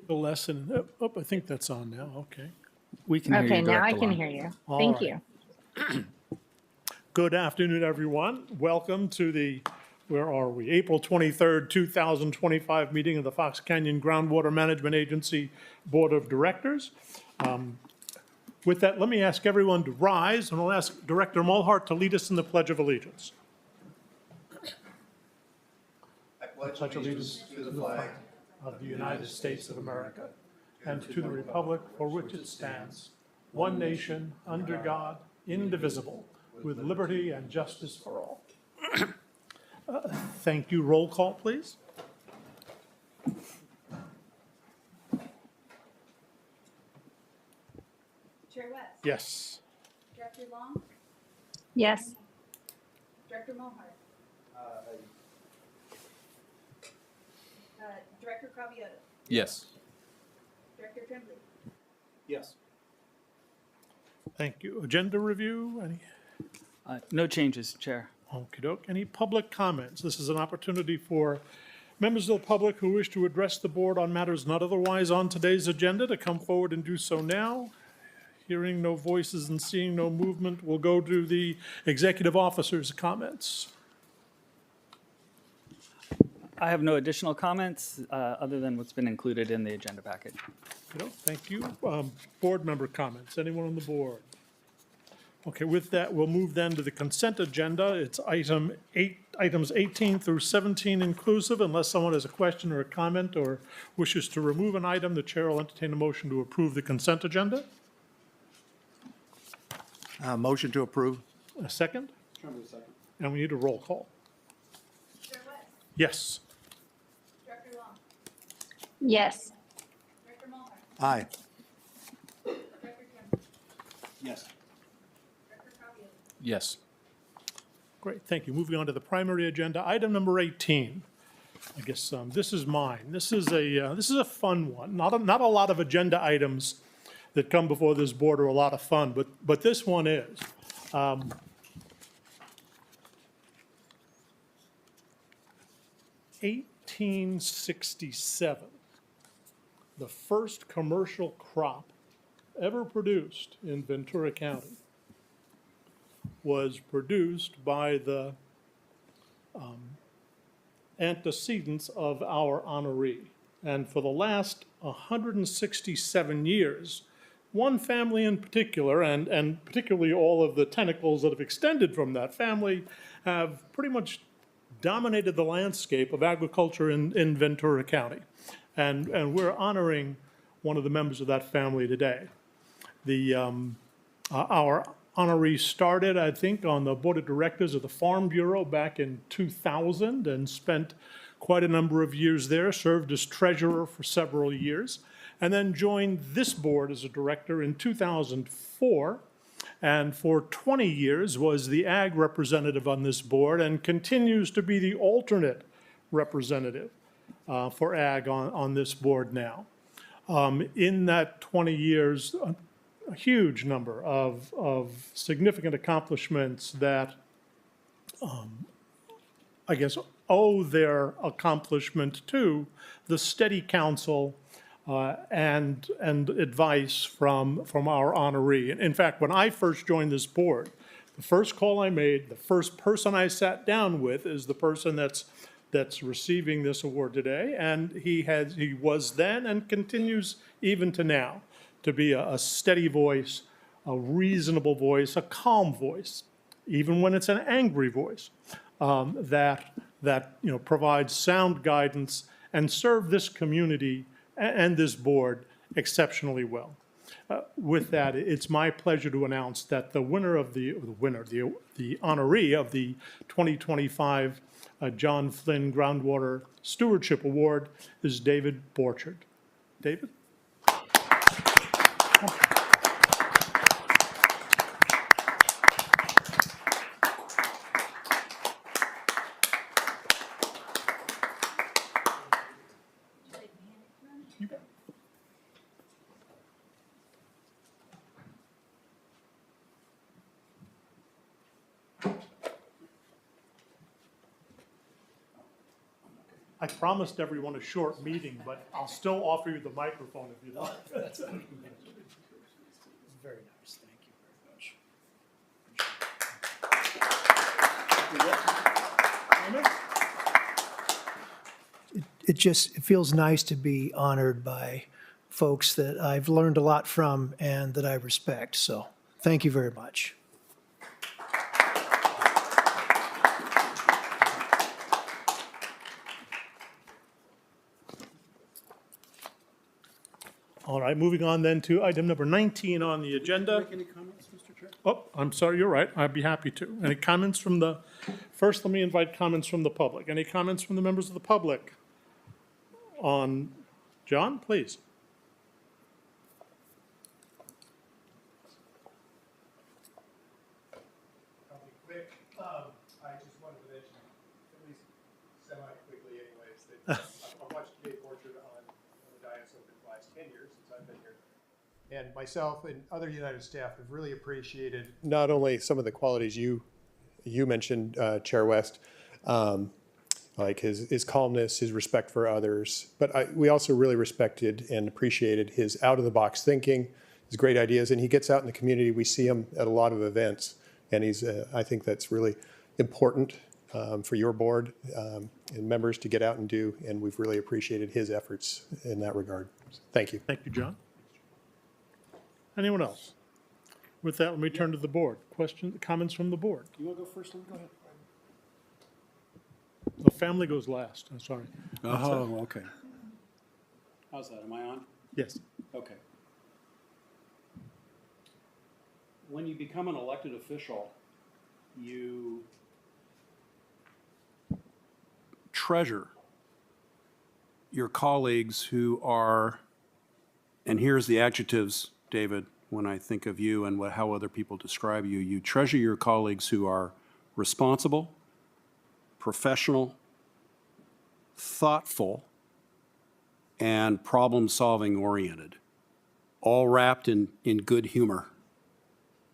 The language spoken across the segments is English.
The lesson, I think that's on now, okay. We can hear Okay, you, now I Director can Long. hear you. All Thank right. you. Good afternoon, everyone. Welcome to the, where are we? April 23rd, 2025 meeting of the Fox Canyon Groundwater Management Agency Board of Directors. With that, let me ask everyone to rise, and I'll ask Director Mulhart to lead us in the Pledge of Allegiance. I pledge allegiance to the flag Of the United States of America, and to the republic for which it stands, one nation, under God, indivisible, with liberty and justice for all. Thank you. Roll call, please. Chair West. Yes. Director Long. Yes. Director Mohart. Director Cravioto. Yes. Director Tremblay. Yes. Thank you. Agenda review, any? No changes, Chair. Okey-doke. Any public comments? This is an opportunity for members of the public who wish to address the board on matters not otherwise on today's agenda to come forward and do so now. Hearing no voices and seeing no movement, we'll go to the executive officer's comments. I have no additional comments other than what's been included in the agenda package. Thank you. Board member comments. Anyone on the board? Okay, with that, we'll move then to the consent agenda. It's items 18 through 17 inclusive. Unless someone has a question or a comment or wishes to remove an item, the chair will entertain a motion to approve the consent agenda. Motion to approve. A second? And we need a roll call. Chair West. Yes. Director Long. Yes. Director Mohart. Aye. Director Tremblay. Yes. Director Cravioto. Yes. Great, thank you. Moving on to the primary agenda, item number 18. I guess this is mine. This is a fun one. Not a lot of agenda items that come before this board are a lot of fun, but this one is. 1867, the first commercial crop ever produced in Ventura County was produced by the antecedents of our honoree. And for the last 167 years, one family in particular, and particularly all of the tentacles that have extended from that family, have pretty much dominated the landscape of agriculture in Ventura County. And we're honoring one of the members of that family today. Our honoree started, I think, on the board of directors of the Farm Bureau back in 2000 and spent quite a number of years there, served as treasurer for several years, and then joined this board as a director in 2004, and for 20 years was the ag representative on this board and continues to be the alternate representative for ag on this board now. In that 20 years, a huge number of significant accomplishments that I guess owe their accomplishment to the steady counsel and advice from our honoree. In fact, when I first joined this board, the first call I made, the first person I sat down with is the person that's receiving this award today, and he was then and continues even to now to be a steady voice, a reasonable voice, a calm voice, even when it's an angry voice, that provides sound guidance and serve this community and this board exceptionally well. With that, it's my pleasure to announce that the honoree of the 2025 John Flynn Groundwater Stewardship Award is David Borchard. David? You bet. I promised everyone a short meeting, but I'll still offer you the microphone if you'd like. Very nice, thank you very much. It feels nice to be honored by folks that I've learned a lot from and that I respect. So thank you very much. All right, moving on then to item number 19 on the agenda. Make any comments, Mr. Chair? Oh, I'm sorry, you're right. I'd be happy to. Any comments from the, first, let me invite comments from the public. Any comments from the members of the public on, John, please. I'll be quick. I just wanted to mention, at least semi-quickly anyways, that I've watched Dave Orchard on the Dias over the last 10 years since I've been here. And myself and other United staff have really appreciated not only some of the qualities you mentioned, Chair West, like his calmness, his respect for others, but we also really respected and appreciated his out-of-the-box thinking, his great ideas, and he gets out in the community. We see him at a lot of events, and I think that's really important for your board and members to get out and do, and we've really appreciated his efforts in that regard. Thank you. Thank you, John. Anyone else? With that, let me turn to the board. Questions, comments from the board? You want to go first? Go ahead. The family goes last, I'm sorry. Oh, okay. How's that? Am I on? Yes. Okay. When you become an elected official, you treasure your colleagues who are, and here's the adjectives, David, when I think of you and how other people describe you, you treasure your colleagues who are responsible, professional, thoughtful, and problem-solving oriented, all wrapped in good humor.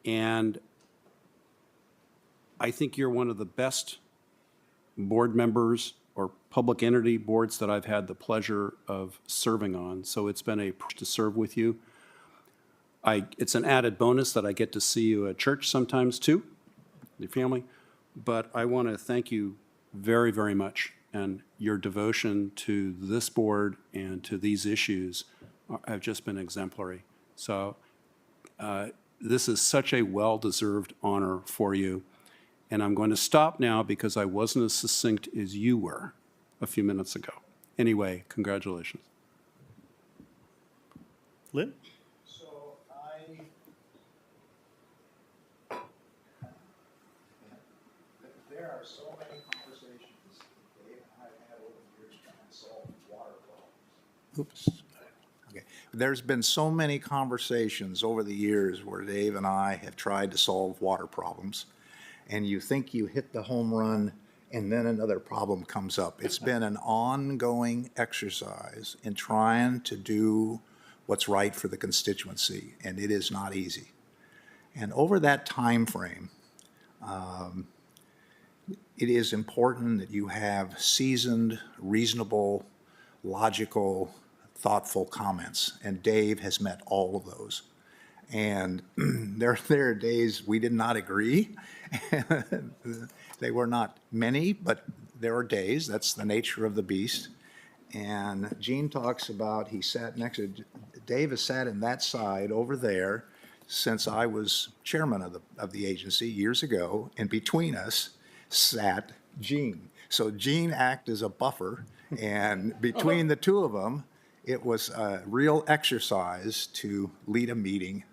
And I think you're one of the best board members or public entity boards that I've had the pleasure of serving on. So it's been a privilege to serve with you. It's an added bonus that I get to see you at church sometimes too, your family. But I want to thank you very, very much. And your devotion to this board and to these issues have just been exemplary. So this is such a well-deserved honor for you. And I'm going to stop now because I wasn't as succinct as you were a few minutes ago. Anyway, congratulations. Lynn? So there are so many conversations that Dave and I have had over the years trying to solve water problems. Oops. Okay. There's been so many conversations over the years where Dave and I have tried to solve water problems, and you think you hit the home run, and then another problem comes up. It's been an ongoing exercise in trying to do what's right for the constituency, and it is not easy. And over that time frame, it is important that you have seasoned, reasonable, logical, thoughtful comments, and Dave has met all of those. And there are days we did not agree. They were not many, but there are days. That's the nature of the beast. And Gene talks about, he sat next to, Dave has sat in that side over there since I was chairman of the agency years ago, and between us sat Gene. So Gene acted as a buffer, and between the two of them, it was a real exercise to lead a meeting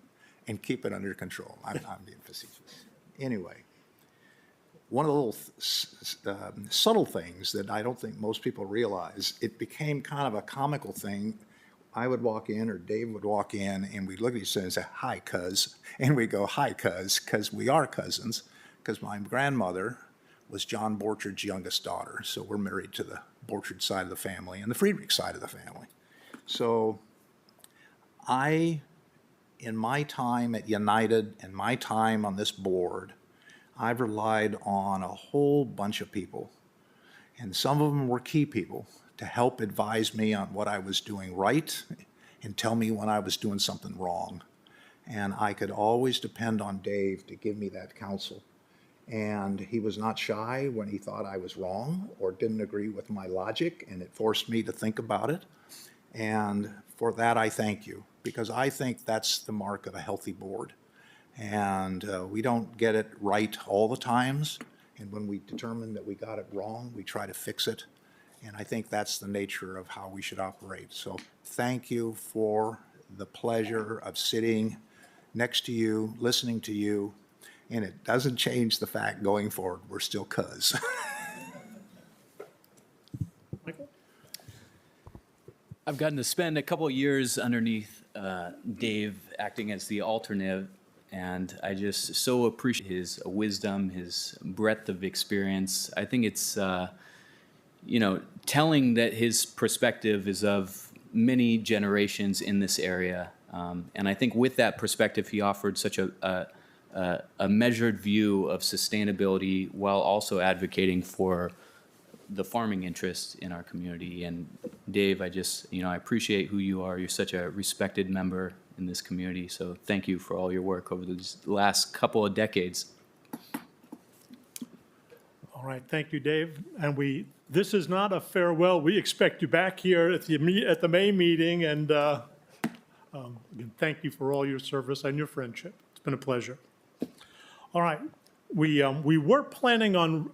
and keep it under control. I'm being facetious. Anyway, one of the little subtle things that I don't think most people realize, it became kind of a comical thing. I would walk in, or Dave would walk in, and we'd look at each other and say, "Hi, cuz." And we go, "Hi, cuz," because we are cousins, because my grandmother was John Borchard's youngest daughter. So we're married to the Borchard side of the family and the Friedrich side of the family. So in my time at United and my time on this board, I've relied on a whole bunch of people. And some of them were key people to help advise me on what I was doing right and tell me when I was doing something wrong. And I could always depend on Dave to give me that counsel. And he was not shy when he thought I was wrong or didn't agree with my logic, and it forced me to think about it. And for that, I thank you, because I think that's the mark of a healthy board. And we don't get it right all the times. And when we determine that we got it wrong, we try to fix it. And I think that's the nature of how we should operate. So thank you for the pleasure of sitting next to you, listening to you. And it doesn't change the fact going forward, we're still cuz. Michael? I've gotten to spend a couple of years underneath Dave acting as the alternate, and I just so appreciate his wisdom, his breadth of experience. I think it's, telling that his perspective is of many generations in this area. And I think with that perspective, he offered such a measured view of sustainability while also advocating for the farming interests in our community. And Dave, I appreciate who you are. You're such a respected member in this community. So thank you for all your work over the last couple of decades. All right, thank you, Dave. And this is not a farewell. We expect you back here at the May meeting, and again, thank you for all your service and your friendship. It's been a pleasure. All right, we were planning on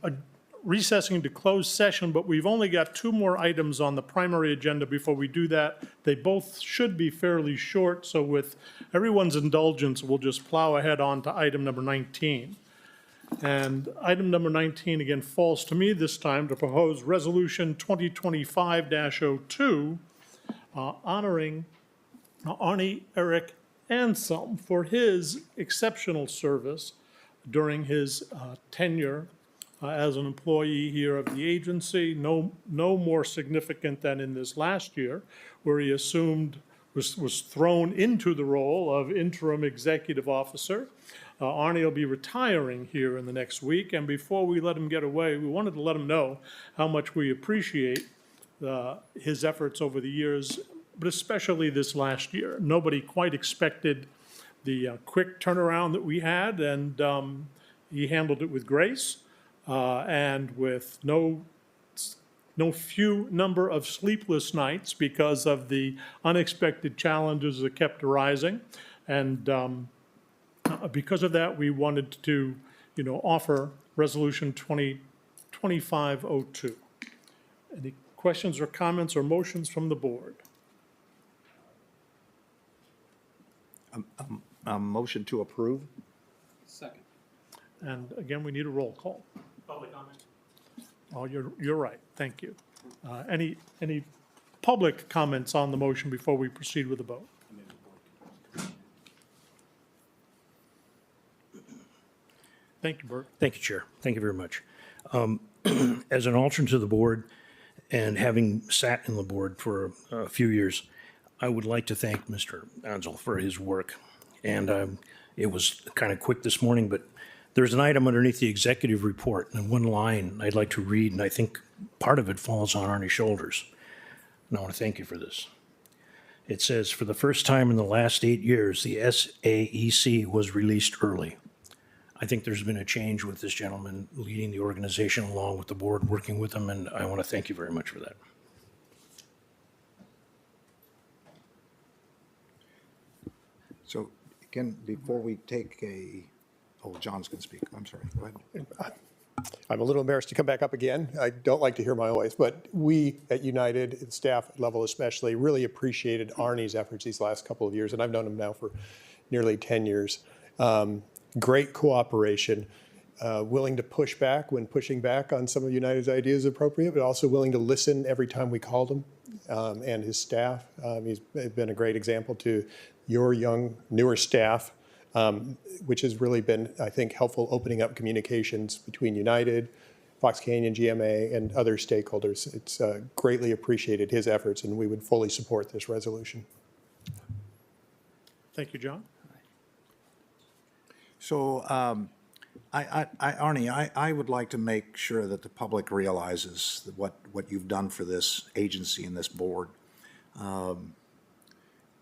recessing to closed session, but we've only got 2 more items on the primary agenda before we do that. They both should be fairly short, so with everyone's indulgence, we'll just plow ahead on to item number 19. And item number 19, again, falls to me this time to propose Resolution 2025-02, honoring Arnie Eric Anselm for his exceptional service during his tenure as an employee here of the agency, no more significant than in this last year, where he was thrown into the role of interim executive officer. Arnie will be retiring here in the next week, and before we let him get away, we wanted to let him know how much we appreciate his efforts over the years, but especially this last year. Nobody quite expected the quick turnaround that we had, and he handled it with grace and with no few number of sleepless nights because of the unexpected challenges that kept arising. And because of that, we wanted to, offer Resolution 2025-02. Any questions or comments or motions from the board? Motion to approve? Second. And again, we need a roll call. Public comment. Oh, you're right. Thank you. Any public comments on the motion before we proceed with the vote? Thank you, Bert. Thank you, Chair. Thank you very much. As an alternate to the board and having sat in the board for a few years, I would like to thank Mr. Ansel for his work. And it was kind of quick this morning, but there's an item underneath the executive report and one line I'd like to read, and I think part of it falls on Arnie's shoulders. And I want to thank you for this. It says, for the first time in the last 8 years, the SAEC was released early. I think there's been a change with this gentleman leading the organization along with the board, working with them, and I want to thank you very much for that. So again, before we take John's going to speak. I'm sorry. Go ahead. I'm a little embarrassed to come back up again. I don't like to hear my own voice, but we at United, at staff level especially, really appreciated Arnie's efforts these last couple of years, and I've known him now for nearly 10 years. Great cooperation, willing to push back when pushing back on some of United's ideas appropriate, but also willing to listen every time we called him, and his staff. He's been a great example to your young, newer staff, which has really been, I think, helpful opening up communications between United, Fox Canyon, GMA, and other stakeholders. It's greatly appreciated his efforts, and we would fully support this resolution. Thank you, John. So Arnie, I would like to make sure that the public realizes that what you've done for this agency and this board.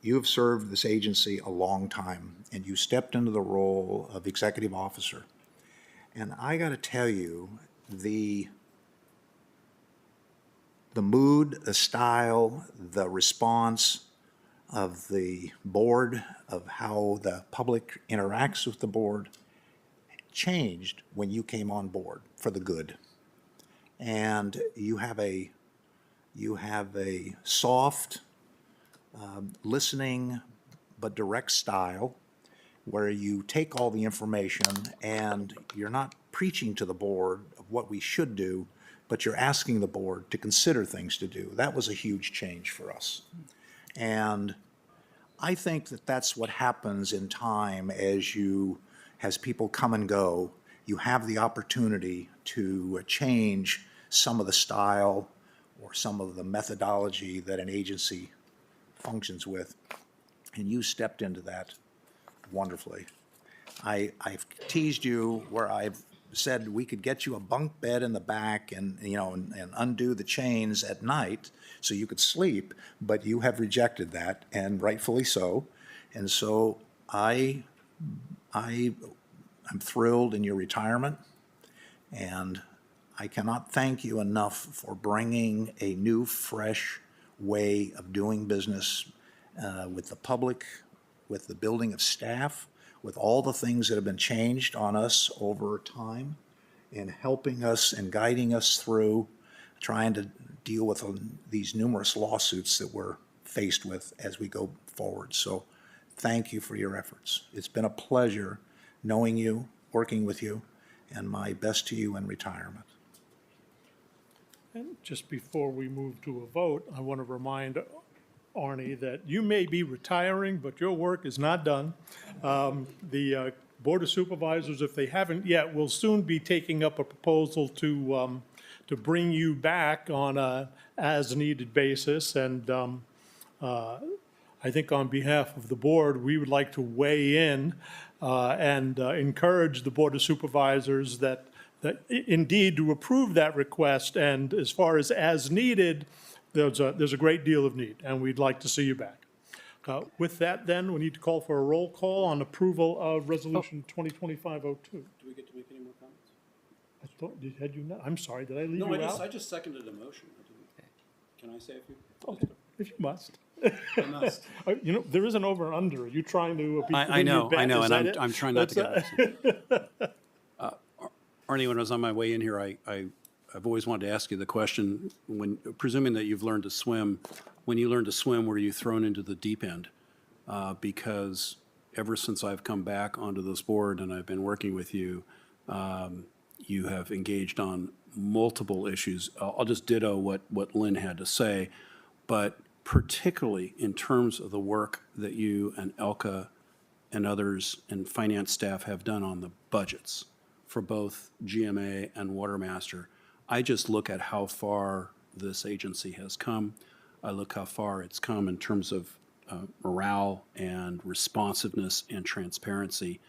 You have served this agency a long time, and you stepped into the role of executive officer. And I got to tell you, the mood, the style, the response of the board, of how the public interacts with the board, changed when you came on board for the good. And you have a soft, listening but direct style where you take all the information and you're not preaching to the board of what we should do, but you're asking the board to consider things to do. That was a huge change for us. And I think that that's what happens in time as people come and go. You have the opportunity to change some of the style or some of the methodology that an agency functions with. And you stepped into that wonderfully. I've teased you where I've said we could get you a bunk bed in the back and undo the chains at night so you could sleep, but you have rejected that, and rightfully so. And so I'm thrilled in your retirement, and I cannot thank you enough for bringing a new, fresh way of doing business with the public, with the building of staff, with all the things that have been changed on us over time, and helping us and guiding us through trying to deal with these numerous lawsuits that we're faced with as we go forward. So thank you for your efforts. It's been a pleasure knowing you, working with you, and my best to you in retirement. And just before we move to a vote, I want to remind Arnie that you may be retiring, but your work is not done. The Board of Supervisors, if they haven't yet, will soon be taking up a proposal to bring you back on a as-needed basis. And I think on behalf of the board, we would like to weigh in and encourage the Board of Supervisors that indeed to approve that request. And as far as needed, there's a great deal of need, and we'd like to see you back. With that, then, we need to call for a roll call on approval of Resolution 2025-02. Do we get to make any more comments? I thought, had you not? I'm sorry, did I leave you out? I just seconded a motion. Can I say a few? Okay, if you must. I must. There is an over and under. Are you trying to be I within your know, bet? Is and that it? I'm trying not to get. Arnie, when I was on my way in here, I've always wanted to ask you the question, presuming that you've learned to swim, when you learned to swim, were you thrown into the deep end? Because ever since I've come back onto this board and I've been working with you, you have engaged on multiple issues. I'll just ditto what Lynn had to say, but particularly in terms of the work that you and Elka and others and finance staff have done on the budgets for both GMA and Watermaster. I just look at how far this agency has come. I look how far it's come in terms of morale and responsiveness and transparency.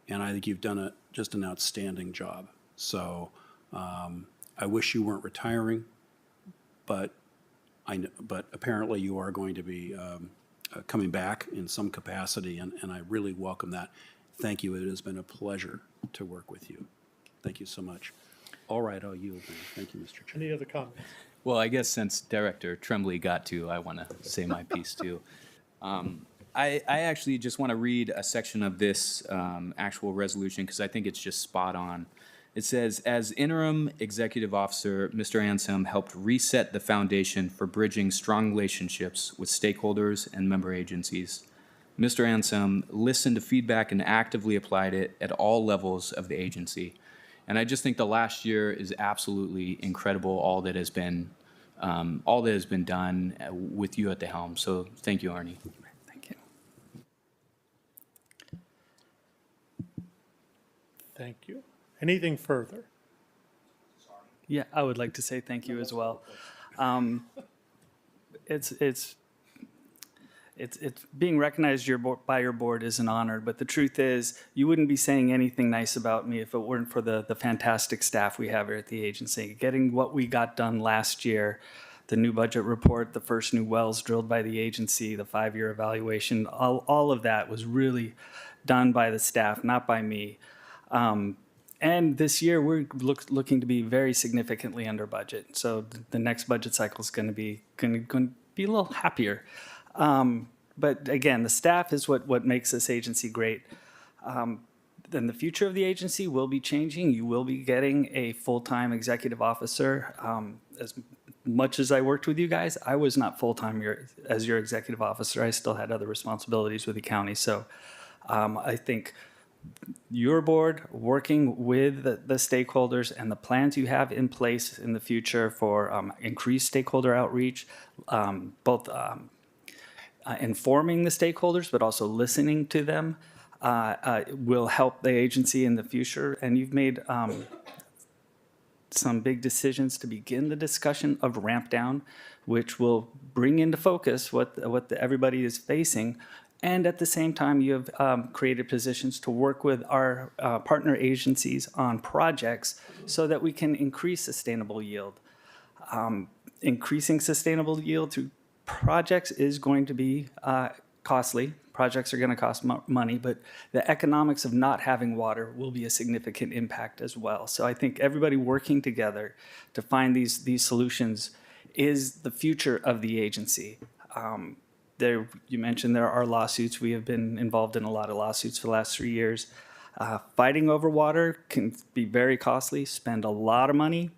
And I think you've done just an outstanding job. So I wish you weren't retiring, but apparently you are going to be coming back in some capacity, and I really welcome that. Thank you. It has been a pleasure to work with you. Thank you so much. All right, I'll yield now. Thank you, Mr. Chair. Any other comments? Well, I guess since Director Tremblay got to, I want to say my piece too. I actually just want to read a section of this actual resolution because I think it's just spot on. It says, as interim executive officer, Mr. Anselm helped reset the foundation for bridging strong relationships with stakeholders and member agencies. Mr. Anselm listened to feedback and actively applied it at all levels of the agency. And I just think the last year is absolutely incredible, all that has been done with you at the helm. So thank you, Arnie. Thank you. Thank you. Anything further? Yeah, I would like to say thank you as well. It's it's being recognized by your board is an honor, but the truth is, you wouldn't be saying anything nice about me if it weren't for the fantastic staff we have here at the agency. Getting what we got done last year, the new budget report, the first new wells drilled by the agency, the 5-year evaluation, all of that was really done by the staff, not by me. And this year, we're looking to be very significantly under budget. So the next budget cycle is going to be a little happier. But again, the staff is what makes this agency great. Then the future of the agency will be changing. You will be getting a full-time executive officer. As much as I worked with you guys, I was not full-time as your executive officer. I still had other responsibilities with the county. So I think your board working with the stakeholders and the plans you have in place in the future for increased stakeholder outreach, both informing the stakeholders, but also listening to them, will help the agency in the future. And you've made some big decisions to begin the discussion of ramp down, which will bring into focus what everybody is facing. And at the same time, you have created positions to work with our partner agencies on projects so that we can increase sustainable yield. Increasing sustainable yield through projects is going to be costly. Projects are going to cost money, but the economics of not having water will be a significant impact as well. So I think everybody working together to find these solutions is the future of the agency. You mentioned there are lawsuits. We have been involved in a lot of lawsuits for the last 3 years. Fighting over water can be very costly, spend a lot of money,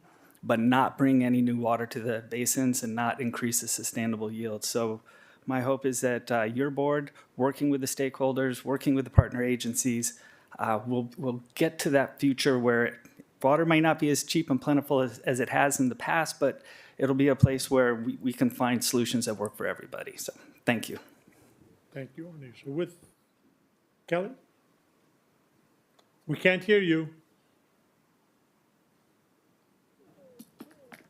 but not bring any new water to the basins and not increase the sustainable yield. So my hope is that your board, working with the stakeholders, working with the partner agencies, will get to that future where water might not be as cheap and plentiful as it has in the past, but it'll be a place where we can find solutions that work for everybody. So thank you. Thank you, Anisha. With Kelly? We can't hear you.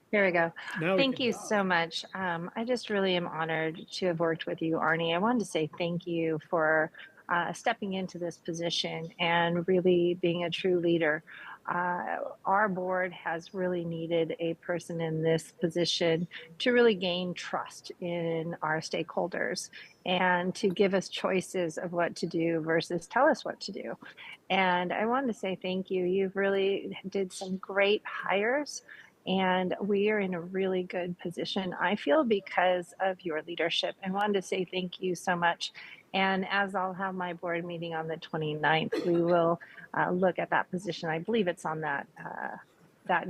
Here we go. Now we Thank can- you so much. I just really am honored to have worked with you, Arnie. I wanted to say thank you for stepping into this position and really being a true leader. Our board has really needed a person in this position to really gain trust in our stakeholders and to give us choices of what to do versus tell us what to do. And I wanted to say thank you. You've really did some great hires. And we are in a really good position, I feel, because of your leadership. I wanted to say thank you so much. And as I'll have my board meeting on the 29th, we will look at that position. I believe it's on that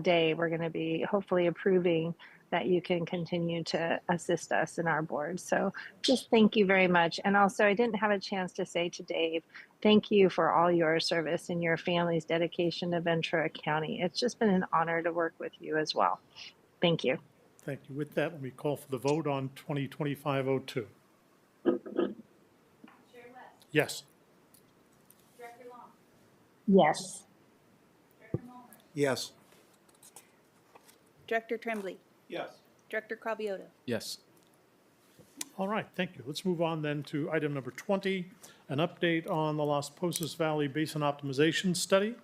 day. We're going to be hopefully approving that you can continue to assist us in our board. So just thank you very much. And also, I didn't have a chance to say to Dave, thank you for all your service and your family's dedication to Ventura County. It's just been an honor to work with you as well. Thank you. Thank you. With that, let me call for the vote on 2025-02. Chair West, Yes. Director Long, Yes. Director Mulhern, Yes. Director Tremblay. Yes. Director Cravioto. Yes. All right, thank you. Let's move on then to item number 20, an update on the Las Posas Valley Basin Optimization Study.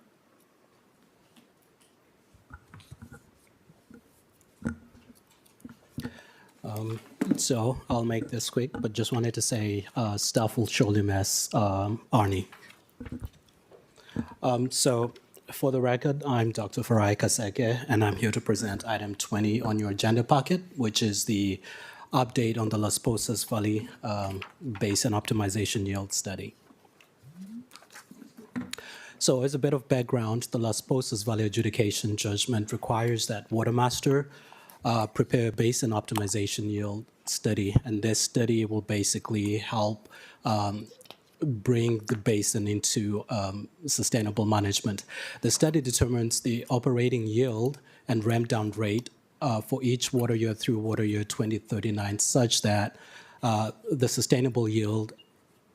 So I'll make this quick, but just wanted to say staff will surely miss Arnie. So for the record, I'm Dr. Farai Kaseke, and I'm here to present item 20 on your agenda packet, which is the update on the Las Posas Valley Basin Optimization Yield Study. So as a bit of background, the Las Posas Valley adjudication judgment requires that Watermaster prepare a basin optimization yield study, and this study will basically help bring the basin into sustainable management. The study determines the operating yield and ramp down rate for each water year through water year 2039 such that the sustainable yield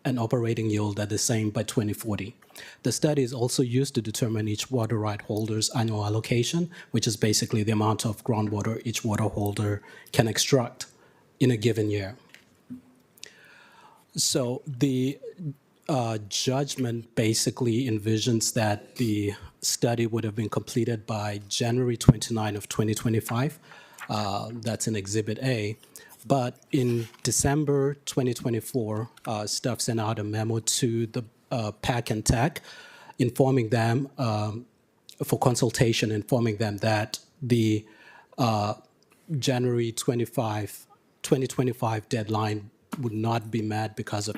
and operating yield are the same by 2040. The study is also used to determine each water right holder's annual allocation, which is basically the amount of groundwater each water holder can extract in a given year. So the judgment basically envisions that the study would have been completed by January 29 of 2025. That's in Exhibit A. But in December 2024, staff sent out a memo to the PAC and TAC informing them for consultation, informing them that the January 2025 deadline would not be met because of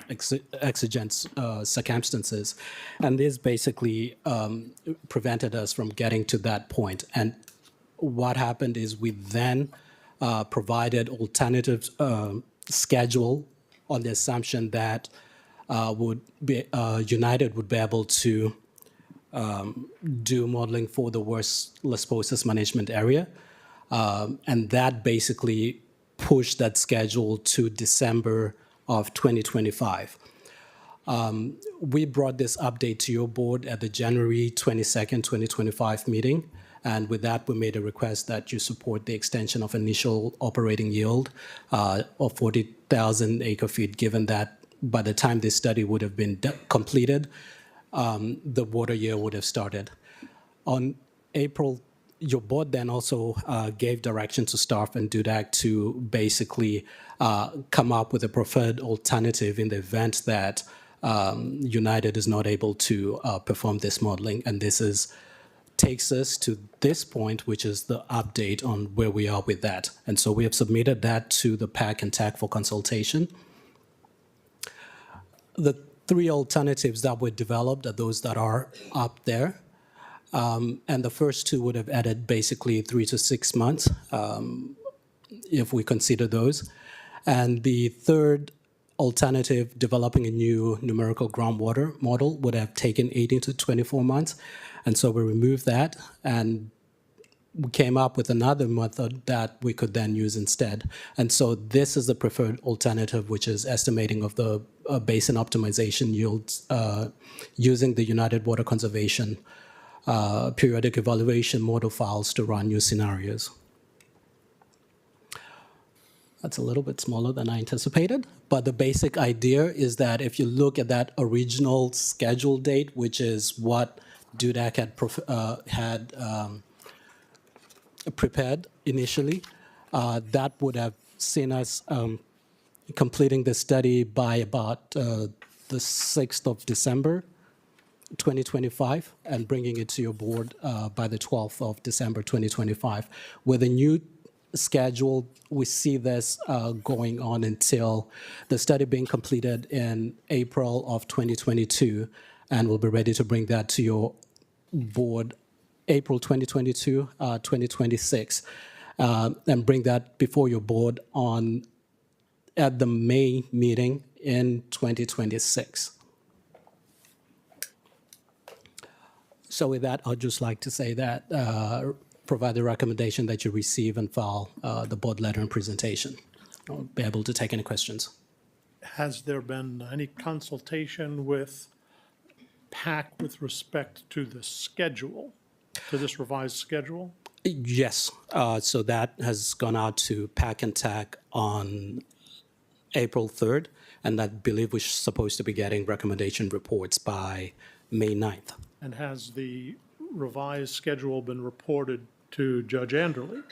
exigent circumstances. And this basically prevented us from getting to that point. And what happened is we then provided alternative schedule on the assumption that United would be able to do modeling for the worst lesbosis management area. And that basically pushed that schedule to December of 2025. We brought this update to your board at the January 22nd, 2025 meeting. And with that, we made a request that you support the extension of initial operating yield of 40,000 acre feet, given that by the time this study would have been completed, the water year would have started. On April, your board then also gave direction to staff and DUDAC to basically come up with a preferred alternative in the event that United is not able to perform this modeling. And this takes us to this point, which is the update on where we are with that. And so we have submitted that to the PAC and TAC for consultation. The three alternatives that were developed are those that are up there. And the first two would have added basically 3 to 6 months, if we consider those. And the third alternative, developing a new numerical groundwater model, would have taken 18 to 24 months. And so we removed that, and we came up with another method that we could then use instead. And so this is the preferred alternative, which is estimating of the basin optimization yields using the United Water Conservation periodic evaluation model files to run new scenarios. That's a little bit smaller than I anticipated, but the basic idea is that if you look at that original schedule date, which is what DUDAC had prepared initially, that would have seen us completing the study by about the 6th of December, 2025, and bringing it to your board by the 12th of December 2025. With a new schedule, we see this going on until the study being completed in April of 2022, and we'll be ready to bring that to your board April 2022, 2026, and bring that before your board at the May meeting in 2026. So with that, I'd just like to say that, provide the recommendation that you receive and file the board letter and presentation. I'll be able to take any questions. Has there been any consultation with PAC with respect to the schedule, to this revised schedule? Yes, so that has gone out to PAC and TAC on April 3rd, and I believe we're supposed to be getting recommendation reports by May 9th. And has the revised schedule been reported to Judge Anderley?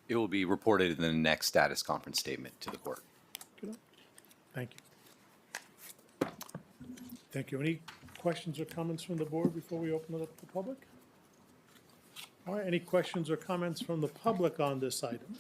It will be reported in the next status conference statement to the court. Thank you. Thank you. Any questions or comments from the board before we open it up to the public? All right, any questions or comments from the public on this item?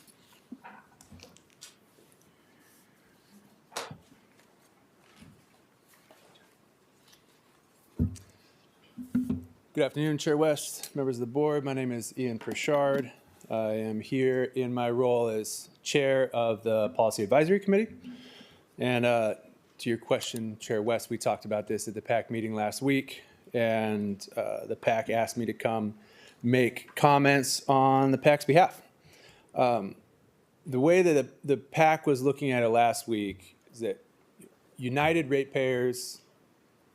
Good afternoon, Chair West, members of the board. My name is Ian Pritchard. I am here in my role as Chair of the Policy Advisory Committee. And to your question, Chair West, we talked about this at the PAC meeting last week, and the PAC asked me to come make comments on the PAC's behalf. The way that the PAC was looking at it last week is that United ratepayers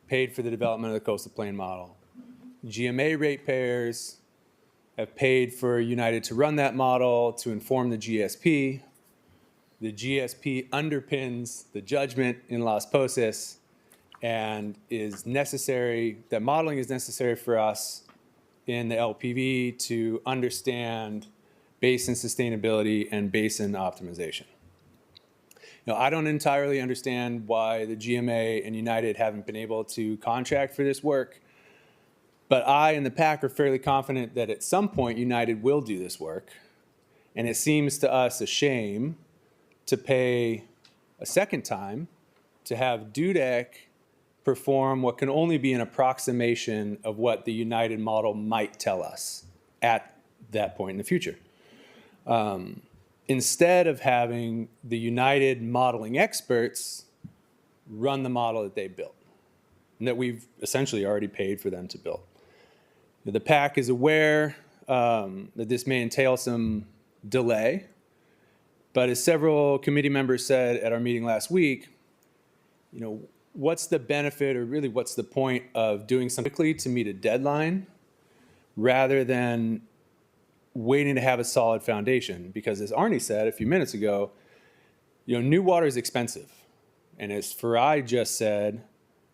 paid for the development of the Coastal Plain model. GMA ratepayers have paid for United to run that model, to inform the GSP. the GSP underpins the judgment in Las Posas and is necessary, that modeling is necessary for us in the LPV to understand basin sustainability and basin optimization. Now, I don't entirely understand why the GMA and United haven't been able to contract for this work, but I and the PAC are fairly confident that at some point United will do this work. And it seems to us a shame to pay a second time to have DUDEC perform what can only be an approximation of what the United model might tell us at that point in the future. Instead of having the United modeling experts run the model that they built and that we've essentially already paid for them to build. The PAC is aware that this may entail some delay, but as several committee members said at our meeting last week, what's the benefit, or really what's the point of doing something quickly to meet a deadline rather than waiting to have a solid foundation? Because as Arnie said a few minutes ago, new water is expensive. And as Farai just said,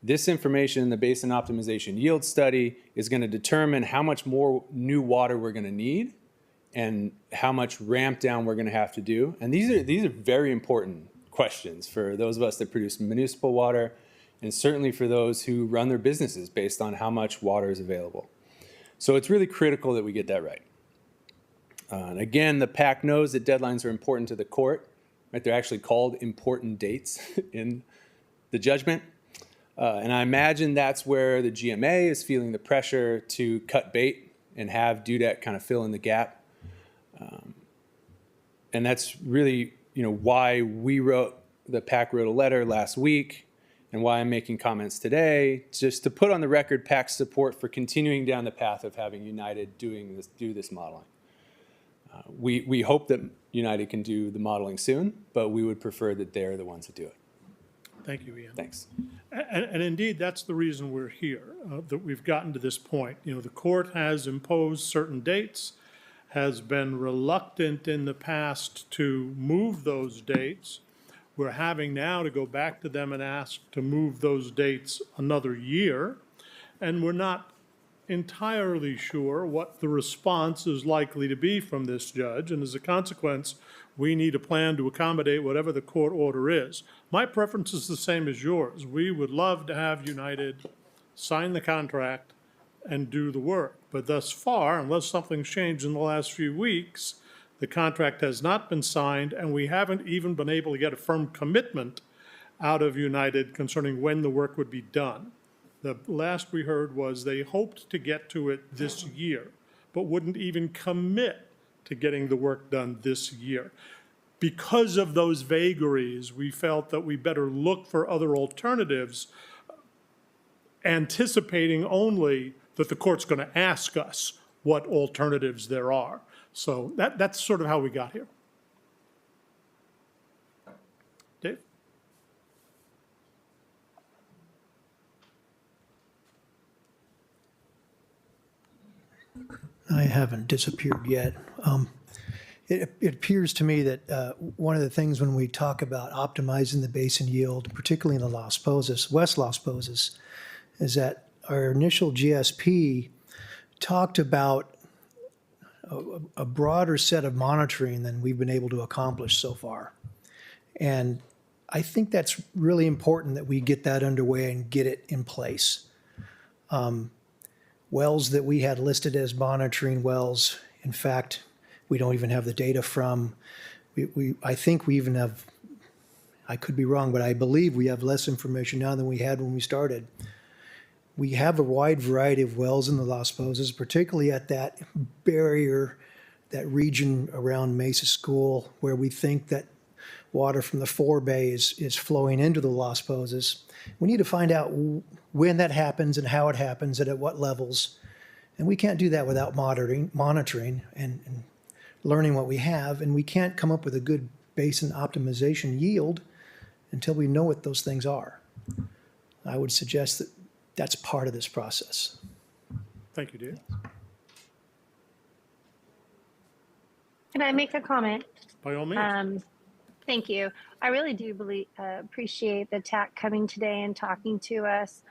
this information, the basin optimization yield study, is going to determine how much more new water we're going to need and how much ramp down we're going to have to do. And these are very important questions for those of us that produce municipal water, and certainly for those who run their businesses based on how much water is available. So it's really critical that we get that right. And again, the PAC knows that deadlines are important to the court. Right? They're actually called important dates in the judgment. And I imagine that's where the GMA is feeling the pressure to cut bait and have DUDEC kind of fill in the gap. And that's really, why the PAC wrote a letter last week, and why I'm making comments today, just to put on the record PAC's support for continuing down the path of having United do this modeling. We hope that United can do the modeling soon, but we would prefer that they're the ones that do it. Thank you, Ian. Thanks. And indeed, that's the reason we're here, that we've gotten to this point. The court has imposed certain dates, has been reluctant in the past to move those dates. We're having now to go back to them and ask to move those dates another year. And we're not entirely sure what the response is likely to be from this judge. And as a consequence, we need a plan to accommodate whatever the court order is. My preference is the same as yours. We would love to have United sign the contract and do the work. But thus far, unless something's changed in the last few weeks, the contract has not been signed, and we haven't even been able to get a firm commitment out of United concerning when the work would be done. The last we heard was they hoped to get to it this year, but wouldn't even commit to getting the work done this year. Because of those vagaries, we felt that we better look for other alternatives, anticipating only that the court's going to ask us what alternatives there are. So that's sort of how we got here. Dave? I haven't disappeared yet. It appears to me that one of the things when we talk about optimizing the basin yield, particularly in the Las Posas, West Las Posas, is that our initial GSP talked about a broader set of monitoring than we've been able to accomplish so far. And I think that's really important that we get that underway and get it in place. Wells that we had listed as monitoring wells, in fact, we don't even have the data from. I think we even have, I could be wrong, but I believe we have less information now than we had when we started. We have a wide variety of wells in the Las Posas, particularly at that barrier, that region around Mesa School, where we think that water from the forebay is flowing into the Las Posas. We need to find out when that happens and how it happens and at what levels. And we can't do that without monitoring and learning what we have. And we can't come up with a good basin optimization yield until we know what those things are. I would suggest that that's part of this process. Thank you, Dave. Can I make a comment? By all means. Thank you. I really do appreciate the TAC coming today and talking to us.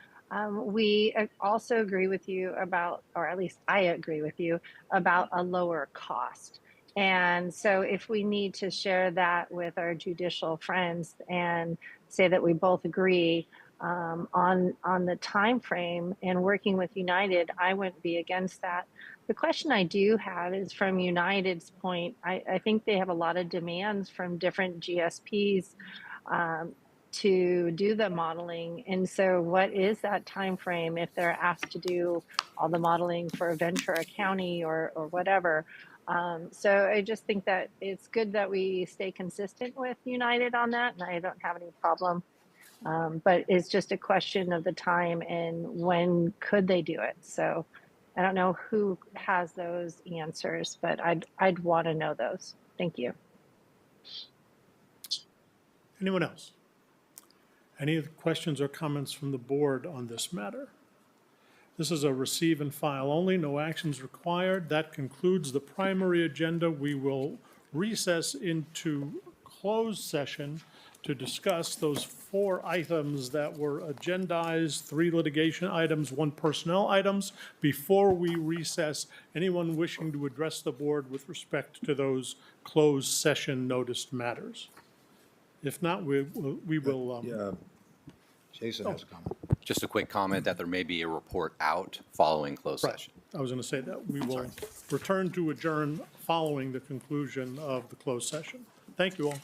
We also agree with you about, or at least I agree with you, about a lower cost. And so if we need to share that with our judicial friends and say that we both agree on the time frame and working with United, I wouldn't be against that. The question I do have is from United's point. I think they have a lot of demands from different GSPs um, to do the modeling. And so what is that time frame if they're asked to do all the modeling for Ventura County or whatever? So I just think that it's good that we stay consistent with United on that, and I don't have any problem. But it's just a question of the time and when could they do it. So I don't know who has those answers, but I'd want to know those. Thank you. Anyone else? Any questions or comments from the board on this matter? This is a receive and file only, no actions required. That concludes the primary agenda. We will recess into closed session to discuss those 4 items that were agendized, 3 litigation items, 1 personnel items. Before we recess, anyone wishing to address the board with respect to those closed session noticed matters? If not, we will. Jason has a comment. Just a quick comment that there may be a report out following closed Right. session. I was going to say that. We will return to adjourn following the conclusion of the closed session. Thank you all.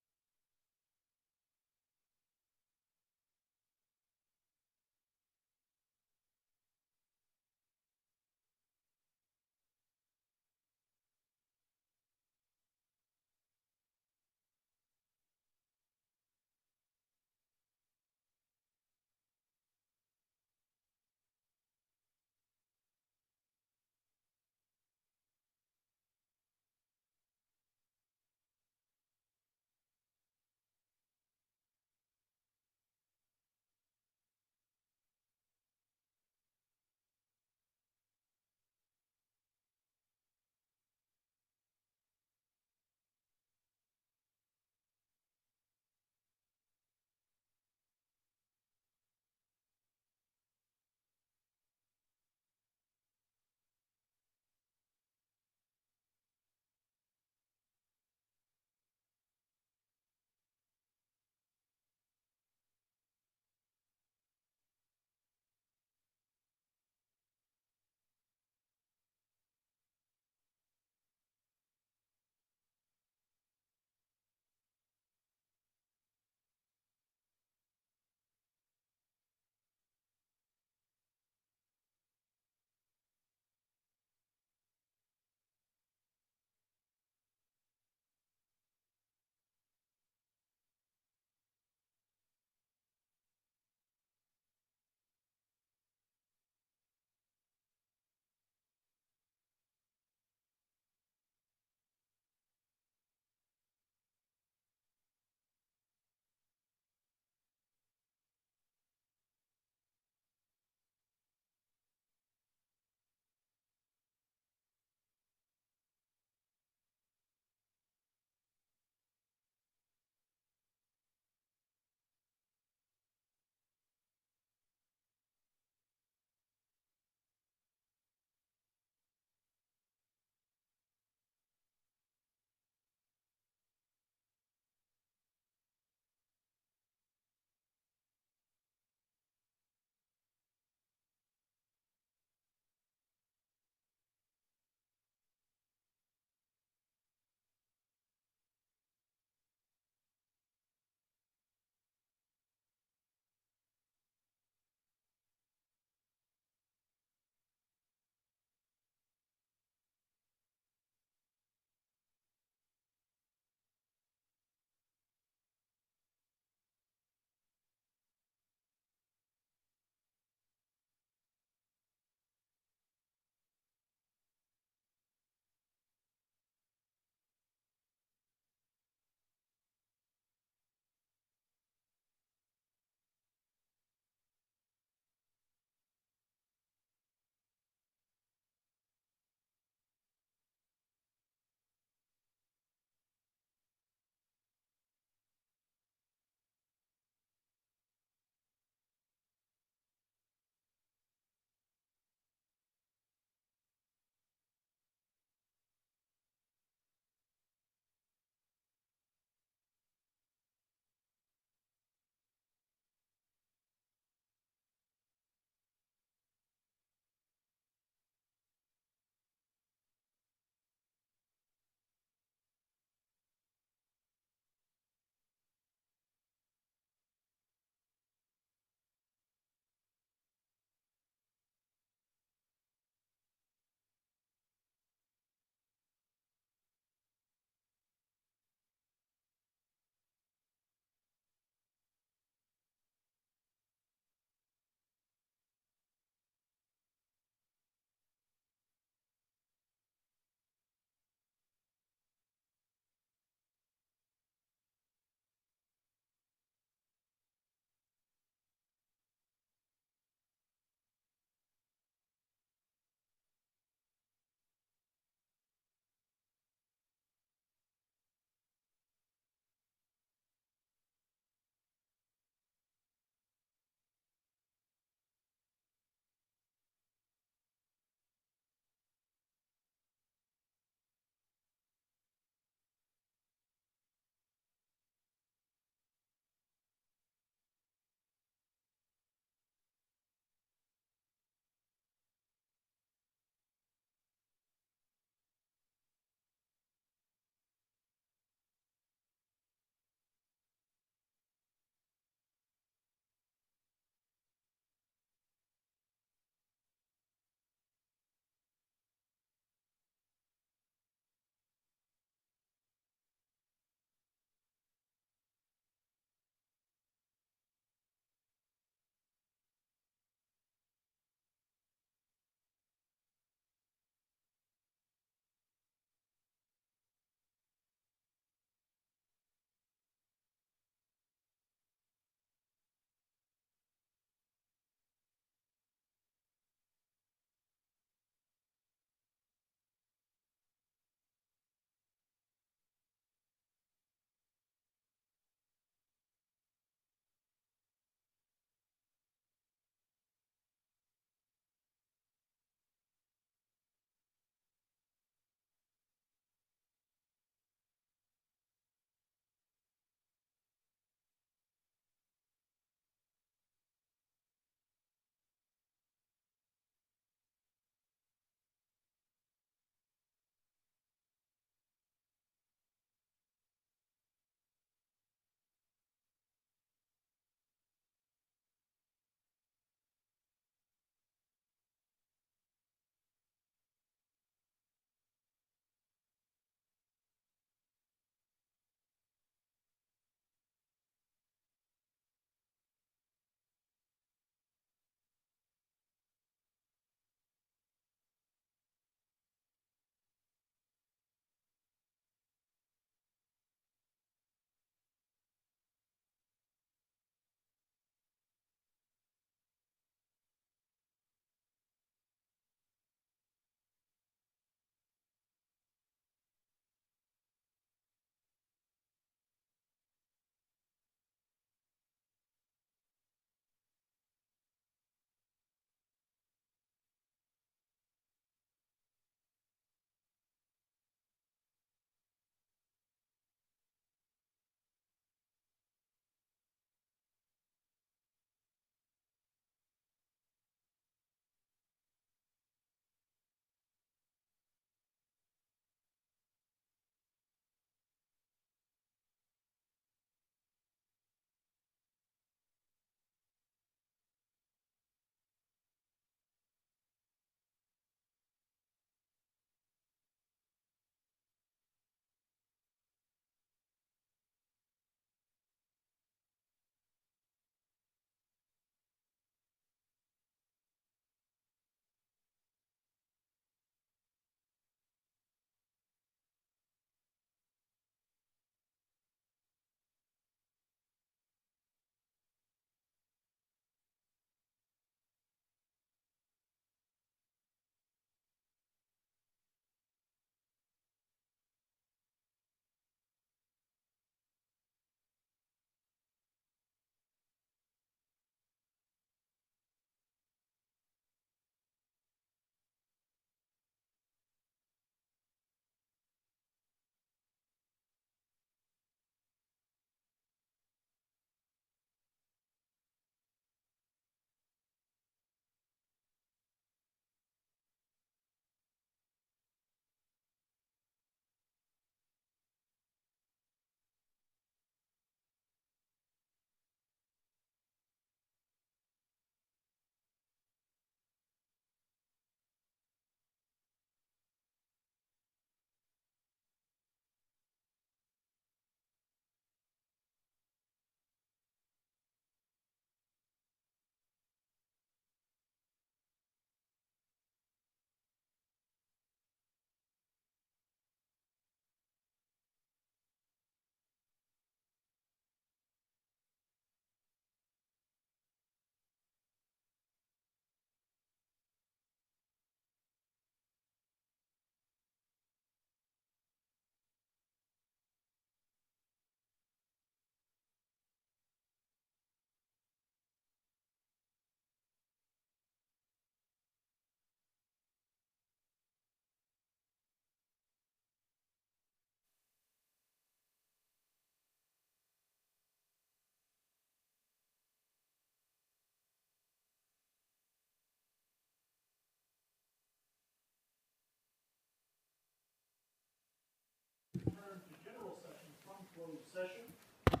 closed session.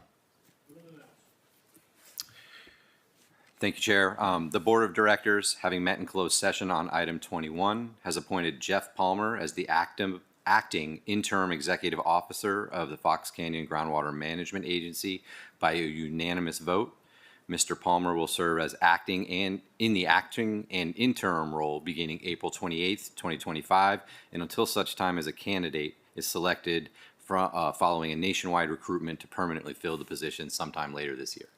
Thank you, Chair. The Board of Directors, having met in closed session on item 21, has appointed Jeff Palmer as the acting interim executive officer of the Fox Canyon Groundwater Management Agency by a unanimous vote. Mr. Palmer will serve as acting and interim role beginning April 28th, 2025, and until such time as a candidate is selected following a nationwide recruitment to permanently fill the position sometime later this year.